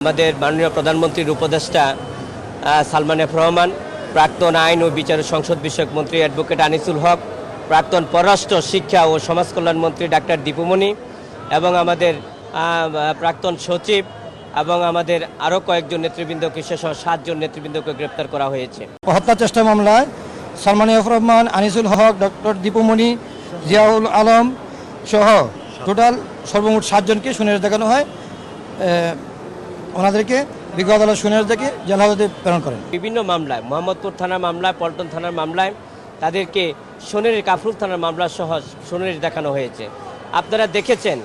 আমাদের মাননীয় প্রধানমন্ত্রীর উপদেষ্টা সালমান এফ রহমান, প্রাক্তন আইন ও বিচার সংসদ বিষয়ক মন্ত্রী অ্যাডভোকেট আনিসুল হক, প্রাক্তন পররাষ্ট্র শিক্ষা ও সমাজ কল্যাণ মন্ত্রী ডাক্তার দীপুমণি এবং আমাদের প্রাক্তন সচিব এবং আমাদের আরও কয়েকজন নেতৃবৃন্দকে সহ 7 জন নেতৃবৃন্দকে গ্রেপ্তার করা হয়েছে। হত্যা চেষ্টা মামলায় সালমান এফ রহমান, আনিসুল হক, ডক্টর দীপুমণি, জিয়াউল আলম সহ টোটাল সর্বমোট 7 জনকে সুনির্দেশ দেখানো হয়। ওনাদেরকে বিজ্ঞ আদালত সুনির্দেশ দেখে জেল হাজতে প্রেরণ করেন। বিভিন্ন মামলায়, মোহাম্মদপুর থানার মামলায়, পল্টন থানার মামলায় তাদেরকে সোনারীর কাফরুল থানার মামলা সহ সুনির্দেশ দেখানো হয়েছে। আপনারা দেখেছেন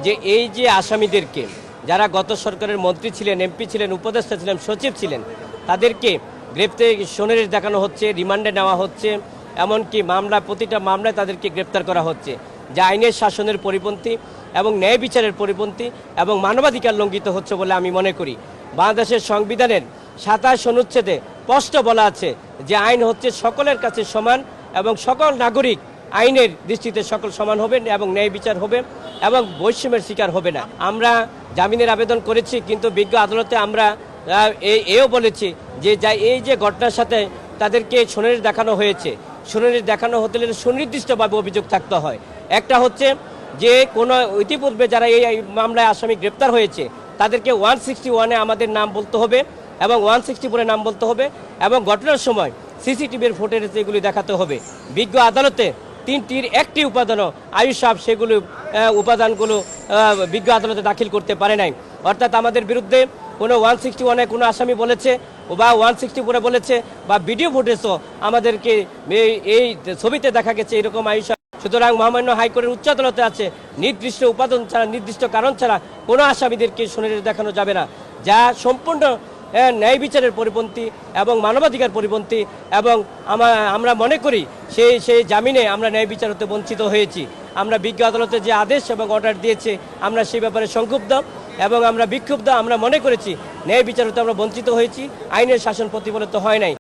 যে এই যে আসামিদেরকে, যারা গত সরকারের মন্ত্রী ছিলেন, এমপি ছিলেন, উপদেষ্টা ছিলেন, সচিব ছিলেন, তাদেরকে গ্রেপ্তার সুনির্দেশ দেখানো হচ্ছে, রিমান্ডে নেওয়া হচ্ছে, এমনকি প্রতিটা মামলায় তাদেরকে গ্রেপ্তার করা হচ্ছে, যা আইনের শাসনের পরিপন্থী এবং ন্যায় বিচারের পরিপন্থী এবং মানবাধিকার লঙ্ঘিত হচ্ছে বলে আমি মনে করি। বাংলাদেশের সংবিধানের 27 অনুচ্ছেদে স্পষ্ট বলা আছে যে আইন হচ্ছে সকলের কাছে সমান এবং সকল নাগরিক আইনের দৃষ্টিতে সকল সমান হবে এবং ন্যায় বিচার হবে এবং বৈষম্যের শিকার হবে না। আমরা জামিনের আবেদন করেছি, কিন্তু বিজ্ঞ আদালতে আমরা এও বলেছি যে এই যে ঘটনার সাথে তাদেরকে সুনির্দেশ দেখানো হয়েছে, সুনির্দেশ দেখানো হতে গেলে সুনির্দিষ্টভাবে অভিযোগ থাকতে হয়। একটা হচ্ছে যে কোনো ইতিপূর্বে যারা এই মামলায় আসামি গ্রেপ্তার হয়েছে তাদেরকে 161-এ আমাদের নাম বলতে হবে এবং 164-এ নাম বলতে হবে এবং ঘটনার সময় সিসিটিভির ফুটেজ এগুলি দেখাতে হবে। বিজ্ঞ আদালতে 3টির একটি উপাদানও আয়ুষ সাহেব সেগুলো উপাদানগুলো বিজ্ঞ আদালতে দাখিল করতে পারে নাই। অর্থাৎ আমাদের বিরুদ্ধে কোনো 161-এ কোনো আসামি বলেছে বা 164-এ বলেছে বা ভিডিও ফুটেজও আমাদেরকে এই ছবিতে দেখা গেছে এরকম আয়ুষ। সুতরাং মহামান্য হাইকোর্টের উচ্চ আদালতে আছে নির্দিষ্ট উপাদান ছাড়া, নির্দিষ্ট কারণ ছাড়া কোনো আসামিদেরকে সুনির্দেশ দেখানো যাবে না, যা সম্পূর্ণ ন্যায় বিচারের পরিপন্থী এবং মানবাধিকার পরিপন্থী এবং আমরা মনে করি সেই জামিনে আমরা ন্যায় বিচার হতে বঞ্চিত হয়েছি। আমরা বিজ্ঞ আদালতে যে আদেশ এবং অর্ডার দিয়েছে আমরা সেই ব্যাপারে সংক্ষুব্ধ এবং আমরা বিক্ষুব্ধ। আমরা মনে করেছি ন্যায় বিচার হতে আমরা বঞ্চিত হয়েছি, আইনের শাসন প্রতিফলিত হয় নাই।